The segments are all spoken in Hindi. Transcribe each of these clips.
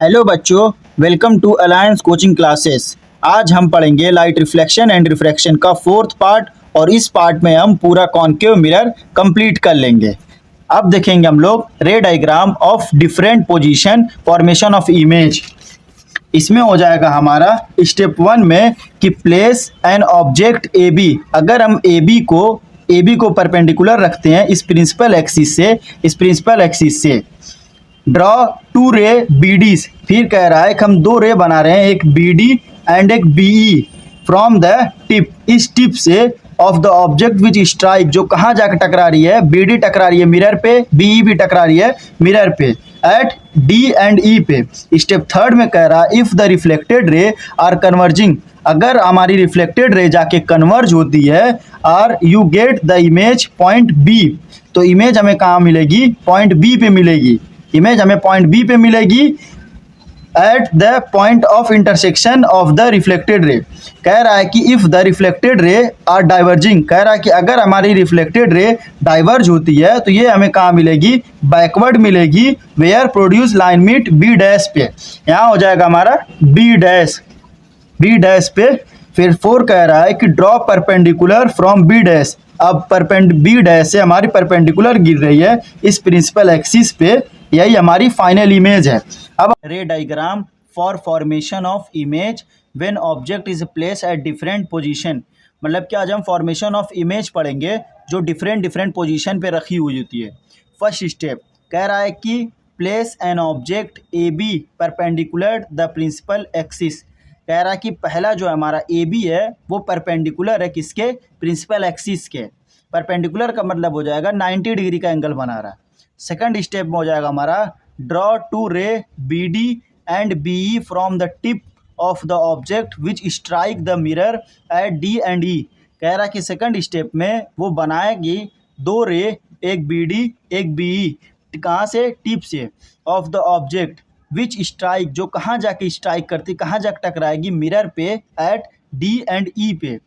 हेलो बच्चों, welcome to alliance coaching classes. आज हम पढ़ेंगे लाइट रिफ्लेक्शन एंड रिफ्रैक्शन का फोर्थ पार्ट और इस पार्ट में हम पूरा कॉन्केव मिरर कंप्लीट कर लेंगे। अब देखेंगे हम लोग ray diagram of different position formation of image. इसमें हो जाएगा हमारा स्टेप 1 में कि place an object A B. अगर हम ए बी को परपेंडिकुलर रखते हैं इस प्रिंसिपल एक्सिस से draw two ray B D's. फिर कह रहा है कि हम दो रे बना रहे हैं, एक बी डी एंड एक B E from the tip, इस टिप से of the object which strike, जो कहाँ जाकर टकरा रही है, बी डी टकरा रही है मिरर पे, बी ई भी टकरा रही है मिरर पे, एट डी एंड ई पे। स्टेप थर्ड में कह रहा है if the reflected ray are converging, अगर हमारी रिफ्लेक्टेड रे जाके कन्वर्ज होती है, और you get the image point B, तो इमेज हमें कहाँ मिलेगी, पॉइंट बी पे मिलेगी। इमेज हमें पॉइंट बी पे मिलेगी at the point of intersection of the reflected ray. कह रहा है कि if the reflected ray are diverging, कह रहा है कि अगर हमारी रिफ्लेक्टेड रे डाइवर्ज होती है तो ये हमें कहाँ मिलेगी, बैकवर्ड मिलेगी, where produce line meet B dash पे। यहाँ हो जाएगा हमारा बी डैश पे। फिर 4 कह रहा है कि draw perpendicular from B dash. अब बी डैश से हमारी परपेंडिकुलर गिर रही है इस प्रिंसिपल एक्सिस पे, यही हमारी फाइनल इमेज है। अब रे diagram for formation of image when object is place at different position, मतलब कि आज हम फॉर्मेशन ऑफ इमेज पढ़ेंगे जो डिफरेंट पोजीशन पे रखी हुई होती है। फर्स्ट स्टेप कह रहा है कि place an object A B perpendicular the principal axis. कह रहा है कि पहला जो हमारा ए बी है वो परपेंडिकुलर है किसके, प्रिंसिपल एक्सिस के। परपेंडिकुलर का मतलब हो जाएगा 90 डिग्री का एंगल बना रहा है। सेकंड स्टेप में हो जाएगा हमारा draw two ray B D and B E from the tip of the object which strike the mirror at D and E. कह रहा है कि सेकंड स्टेप में वो बनाएगी दो रे, एक बी डी एक बी ई, कहाँ से, टिप से, of the object which strike, जो कहाँ जाके स्ट्राइक करती, कहाँ जाके टकराएगी, मिरर पे एट डी एंड ई पे।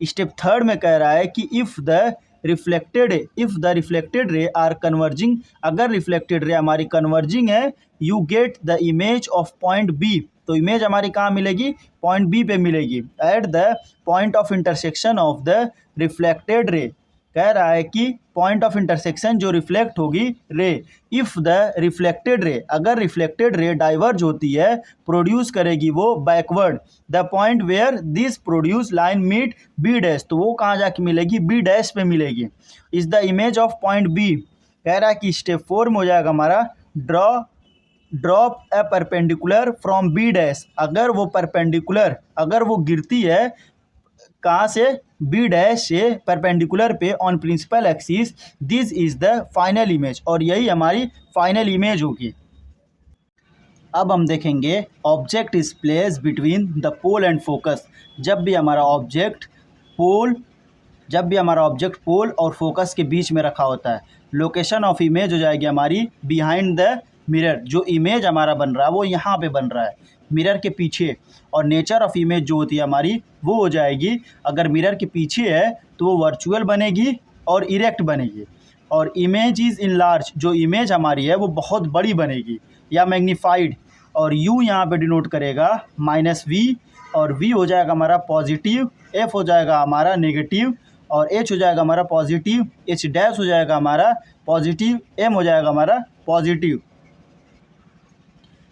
स्टेप थर्ड में कह रहा है कि if the reflected ray are converging, अगर रिफ्लेक्टेड रे हमारी कन्वर्जिंग है, you get the image of point B, तो इमेज हमारी कहाँ मिलेगी, पॉइंट बी पे मिलेगी, at the point of intersection of the reflected ray. कह रहा है कि पॉइंट ऑफ इंटरसेक्शन जो रिफ्लेक्ट होगी रे, इफ द रिफ्लेक्टेड रे, अगर रिफ्लेक्टेड रे डाइवर्ज होती है, प्रोड्यूस करेगी वो backward the point where this produce line meet B dash, तो वो कहाँ जाके मिलेगी, बी डैश पे मिलेगी, is the image of point B. कह रहा है कि स्टेप 4 में हो जाएगा हमारा drop a perpendicular from B dash, अगर वो परपेंडिकुलर, अगर वो गिरती है कहाँ से, बी डैश से परपेंडिकुलर पे on principal axis, this is the final image, और यही हमारी फाइनल इमेज होगी। अब हम देखेंगे object is place between the pole and focus. जब भी हमारा ऑब्जेक्ट पोल और फोकस के बीच में रखा होता है, लोकेशन ऑफ इमेज हो जाएगी हमारी बिहाइंड द मिरर, जो इमेज हमारा बन रहा है वो यहाँ पे बन रहा है मिरर के पीछे, और नेचर ऑफ इमेज जो होती है हमारी वो हो जाएगी, अगर मिरर के पीछे है तो वो वर्चुअल बनेगी और इरेक्ट बनेगी, और इमेज इज इन लार्ज, जो इमेज हमारी है वो बहुत बड़ी बनेगी या मैग्नीफाइड, और यू यहाँ पे डिनोट करेगा -v, और v हो जाएगा हमारा पॉजिटिव, f हो जाएगा हमारा नेगेटिव, और h हो जाएगा हमारा पॉजिटिव, h डैश हो जाएगा हमारा पॉजिटिव, m हो जाएगा हमारा पॉजिटिव।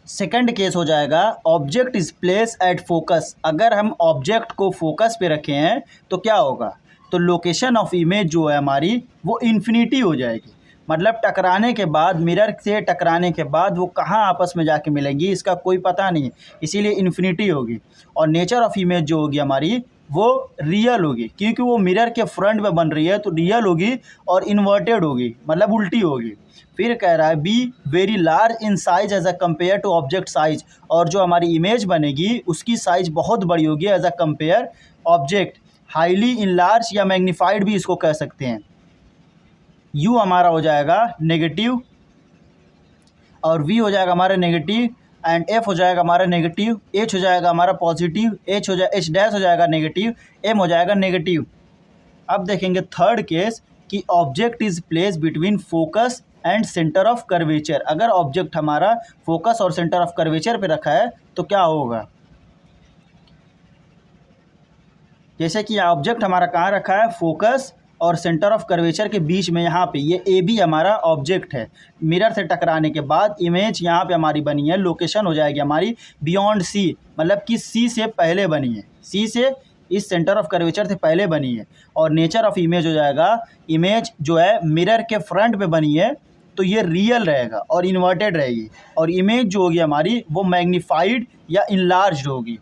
सेकंड केस हो जाएगा object is place at focus, अगर हम ऑब्जेक्ट को फोकस पे रखे हैं तो क्या होगा, तो लोकेशन ऑफ इमेज जो है हमारी वो इन्फिनिटी हो जाएगी, मतलब टकराने के बाद, मिरर से टकराने के बाद वो कहाँ आपस में जाके मिलेंगी इसका कोई पता नहीं, इसीलिए इन्फिनिटी होगी। और नेचर ऑफ इमेज जो होगी हमारी वो रियल होगी, क्योंकि वो मिरर के फ्रंट में बन रही है तो रियल होगी, और इन्वर्टेड होगी मतलब उल्टी होगी। फिर कह रहा है be very large in size as a compare to object size, और जो हमारी इमेज बनेगी उसकी साइज बहुत बड़ी होगी as a compare object, highly in large या मैग्नीफाइड भी इसको कह सकते हैं। यू हमारा हो जाएगा नेगेटिव, और वी हो जाएगा हमारा नेगेटिव, एंड एफ हो जाएगा हमारा नेगेटिव, एच हो जाएगा हमारा पॉजिटिव, एच डैश हो जाएगा नेगेटिव, एम हो जाएगा नेगेटिव। अब देखेंगे थर्ड केस कि object is place between focus and centre of curvature. अगर ऑब्जेक्ट हमारा फोकस और सेंटर ऑफ कर्वेचर पे रखा है तो क्या होगा, जैसे कि ऑब्जेक्ट हमारा कहाँ रखा है, फोकस और सेंटर ऑफ कर्वेचर के बीच में, यहाँ पे ये ए बी हमारा ऑब्जेक्ट है। मिरर से टकराने के बाद इमेज यहाँ पे हमारी बनी है, लोकेशन हो जाएगी हमारी बियॉन्ड सी, मतलब कि सी से पहले बनी है, सी से इस सेंटर ऑफ कर्वेचर से पहले बनी है। और नेचर ऑफ इमेज हो जाएगा, इमेज जो है मिरर के फ्रंट पे बनी है तो ये रियल रहेगा और इन्वर्टेड रहेगी, और इमेज जो होगी हमारी वो मैग्नीफाइड या इनलार्ज्ड होगी।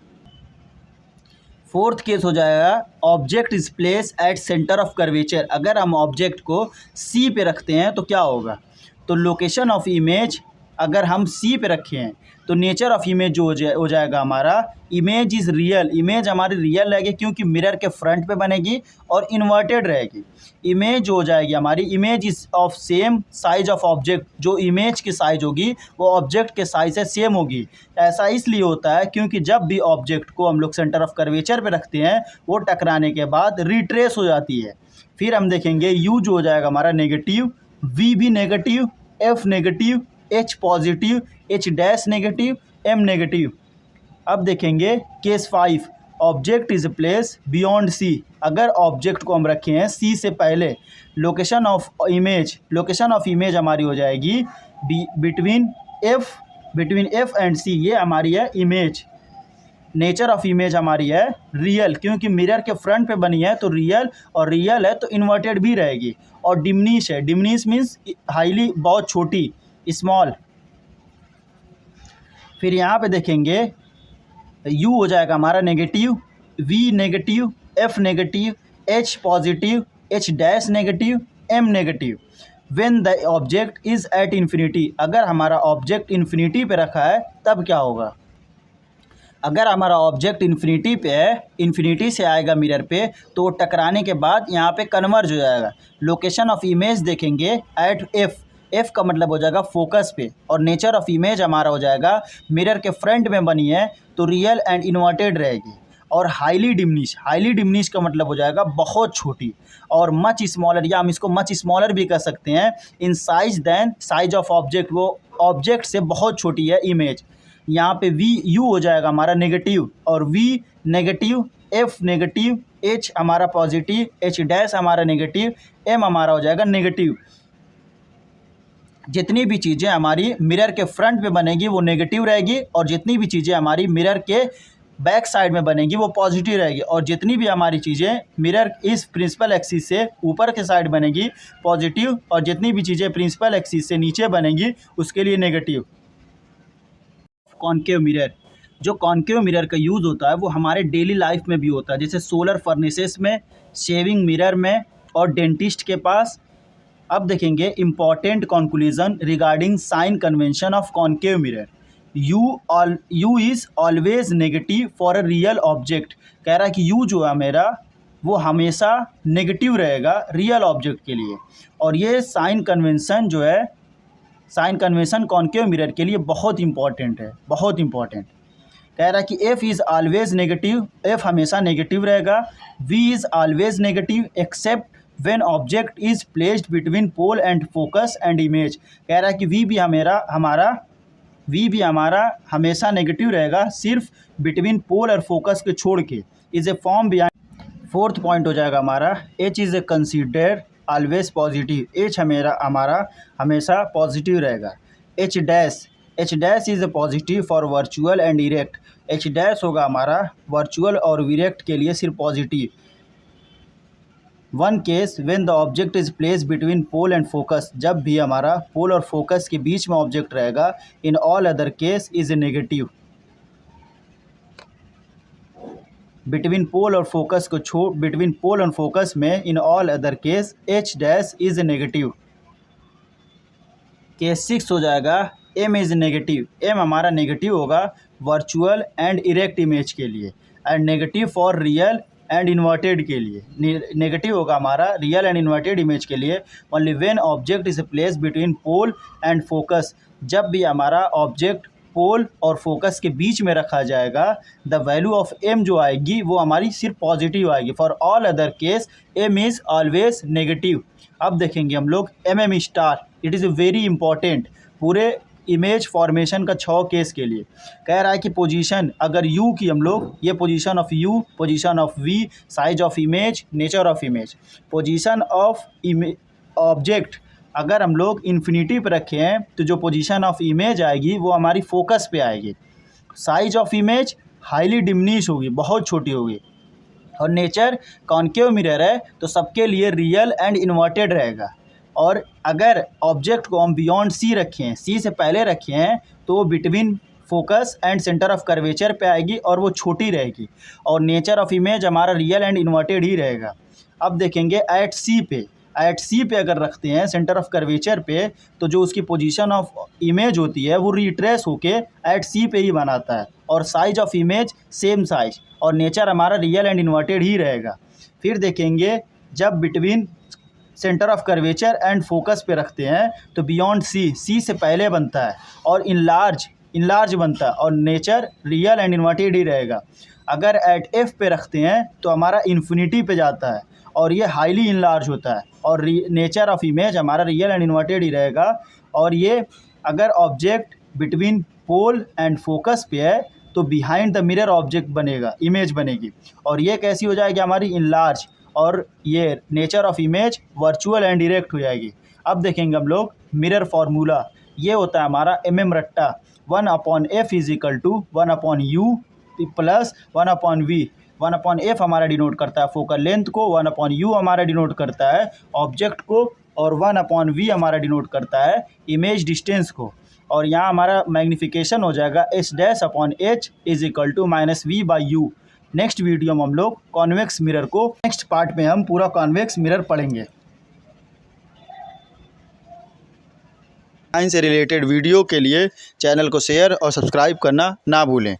फोर्थ केस हो जाएगा, object is place at centre of curvature. अगर हम ऑब्जेक्ट को सी पे रखते हैं तो क्या होगा, तो लोकेशन ऑफ इमेज अगर हम सी पे रखे हैं तो नेचर ऑफ इमेज जो हो जाएगा हमारा, इमेज इज़ रियल, इमेज हमारी रियल रहेगी क्योंकि मिरर के फ्रंट पे बनेगी और इन्वर्टेड रहेगी। इमेज जो हो जाएगी हमारी, image is of same size of object, जो इमेज की साइज होगी वो ऑब्जेक्ट के साइज से सेम होगी। ऐसा इसलिए होता है क्योंकि जब भी ऑब्जेक्ट को हम लोग सेंटर ऑफ कर्वेचर पे रखते हैं वो टकराने के बाद रिट्रेस हो जाती है। फिर हम देखेंगे यू जो हो जाएगा हमारा नेगेटिव, वी भी negative, F negative, H positive, H dash negative, M negative. अब देखेंगे case 5, object is place beyond C. अगर ऑब्जेक्ट को हम रखे हैं सी से पहले, लोकेशन ऑफ इमेज हमारी हो जाएगी बिटवीन एफ एंड सी, ये हमारी है इमेज। नेचर ऑफ इमेज हमारी है रियल, क्योंकि मिरर के फ्रंट पे बनी है तो रियल, और रियल है तो इन्वर्टेड भी रहेगी। और डिमनिश है, डिमनिश मीन्स हाईली, बहुत छोटी, स्मॉल। फिर यहाँ पे देखेंगे U हो जाएगा हमारा negative, V negative, F negative, H positive, H dash negative, M negative. When the object is at infinity, अगर हमारा ऑब्जेक्ट इन्फिनिटी पे रखा है तब क्या होगा, अगर हमारा ऑब्जेक्ट इन्फिनिटी पे है, इन्फिनिटी से आएगा मिरर पे तो वो टकराने के बाद यहाँ पे कन्वर्ज हो जाएगा। लोकेशन ऑफ इमेज देखेंगे एट एफ का मतलब हो जाएगा फोकस पे, और नेचर ऑफ इमेज हमारा हो जाएगा मिरर के फ्रंट में बनी है तो रियल एंड इन्वर्टेड रहेगी। और हाईली डिमनिश का मतलब हो जाएगा बहुत छोटी, और मच स्मॉलर, या हम इसको मच स्मॉलर भी कह सकते हैं, in size then size of object, वो ऑब्जेक्ट से बहुत छोटी है इमेज। यहाँ पे यू हो जाएगा हमारा नेगेटिव, और V negative, F negative, H हमारा पॉजिटिव, एच डैश हमारा नेगेटिव, एम हमारा हो जाएगा नेगेटिव। जितनी भी चीज़ें हमारी मिरर के फ्रंट पे बनेगी वो नेगेटिव रहेगी, और जितनी भी चीज़ें हमारी मिरर के बैक साइड में बनेगी वो पॉजिटिव रहेगी, और जितनी भी हमारी चीज़ें मिरर इस प्रिंसिपल एक्सिस से ऊपर के साइड बनेगी पॉजिटिव, और जितनी भी चीज़ें प्रिंसिपल एक्सिस से नीचे बनेंगी उसके लिए नेगेटिव। कॉनकेव मिरर, जो कॉनकेव मिरर का यूज़ होता है वो हमारे डेली लाइफ में भी होता है, जैसे सोलर फर्नेसेस में, शेविंग मिरर में, और डेंटिस्ट के पास। अब देखेंगे important conclusion regarding sign convention of concave mirror. U is always negative for a real object. कह रहा है कि यू जो है मेरा वो हमेशा नेगेटिव रहेगा रियल ऑब्जेक्ट के लिए, और ये साइन कन्वेंशन जो है, साइन कन्वेंशन कॉनकेव मिरर के लिए बहुत इंपॉर्टेंट है, बहुत इंपॉर्टेंट। कह रहा है कि F is always negative, F हमेशा नेगेटिव रहेगा। V is always negative except when object is placed between pole and focus and image. कह रहा है कि वी भी हमारा हमेशा नेगेटिव रहेगा, सिर्फ बिटवीन पोल और फोकस के छोड़ के। Is a form behind. Fourth point हो जाएगा हमारा, H is a consider always positive. H हमारा हमेशा पॉजिटिव रहेगा। H dash is a positive for virtual and erect. H dash होगा हमारा वर्चुअल और इरेक्ट के लिए सिर्फ positive. One case when the object is place between pole and focus, जब भी हमारा पोल और फोकस के बीच में ऑब्जेक्ट रहेगा। In all other case is a negative. Between pole और फोकस में in all other case H dash is a negative. Case 6 हो जाएगा, एम इज नेगेटिव। एम हमारा नेगेटिव होगा वर्चुअल एंड इरेक्ट इमेज के लिए, and negative for real and inverted के लिए। नेगेटिव होगा हमारा रियल एंड इन्वर्टेड इमेज के लिए। Only when object is place between pole and focus, जब भी हमारा ऑब्जेक्ट पोल और फोकस के बीच में रखा जाएगा, द वैल्यू ऑफ एम जो आएगी वो हमारी सिर्फ पॉजिटिव आएगी। For all other case M is always negative. अब देखेंगे हम लोग M star. It is very important पूरे इमेज फॉर्मेशन का 6 केस के लिए। कह रहा है कि पोजीशन अगर यू की हम लोग, ये position of U, position of V, size of image, nature of image. Position of object अगर हम लोग इन्फिनिटी पे रखे हैं तो जो पोजीशन ऑफ इमेज आएगी वो हमारी फोकस पे आएगी। Size of image highly diminish होगी, बहुत छोटी होगी। और नेचर कॉन्केव मिरर है तो सबके लिए रियल एंड इन्वर्टेड रहेगा। और अगर ऑब्जेक्ट को हम बियॉन्ड सी रखे हैं, सी से पहले रखे हैं, तो वो between focus and centre of curvature पे आएगी और वो छोटी रहेगी। और नेचर ऑफ इमेज हमारा रियल एंड इन्वर्टेड ही रहेगा। अब देखेंगे एट सी पे अगर रखते हैं सेंटर ऑफ कर्वेचर पे, तो जो उसकी पोजीशन ऑफ इमेज होती है वो रिट्रेस होके एट सी पे ही बनाता है। और size of image same size, और नेचर हमारा रियल एंड इन्वर्टेड ही रहेगा। फिर देखेंगे जब between centre of curvature and focus पे रखते हैं तो बियॉन्ड सी से पहले बनता है और इनलार्ज बनता है, और नेचर रियल एंड इन्वर्टेड ही रहेगा। अगर एट एफ पे रखते हैं तो हमारा इन्फिनिटी पे जाता है और ये हाईली इनलार्ज होता है, और नेचर ऑफ इमेज हमारा रियल एंड इन्वर्टेड ही रहेगा। और ये अगर object between pole and focus पे है तो बिहाइंड द मिरर ऑब्जेक्ट बनेगा, इमेज बनेगी, और ये कैसी हो जाएगी हमारी इनलार्ज, और ये nature of image virtual and direct हो जाएगी। अब देखेंगे हम लोग मिरर फार्मूला, ये होता है हमारा रट्टा 1/f is equal to 1/u plus 1/v। 1/f हमारा डिनोट करता है फोकल लेंथ को, 1/u हमारा डिनोट करता है ऑब्जेक्ट को, और 1/v हमारा डिनोट करता है इमेज डिस्टेंस को। और यहाँ हमारा मैग्नीफिकेशन हो जाएगा S'/h is equal to -v/u। Next video में हम लोग कॉन्वेक्स मिरर को, नेक्स्ट पार्ट में हम पूरा कॉन्वेक्स मिरर पढ़ेंगे। साइंस से रिलेटेड वीडियो के लिए चैनल को शेयर और सब्सक्राइब करना ना भूलें।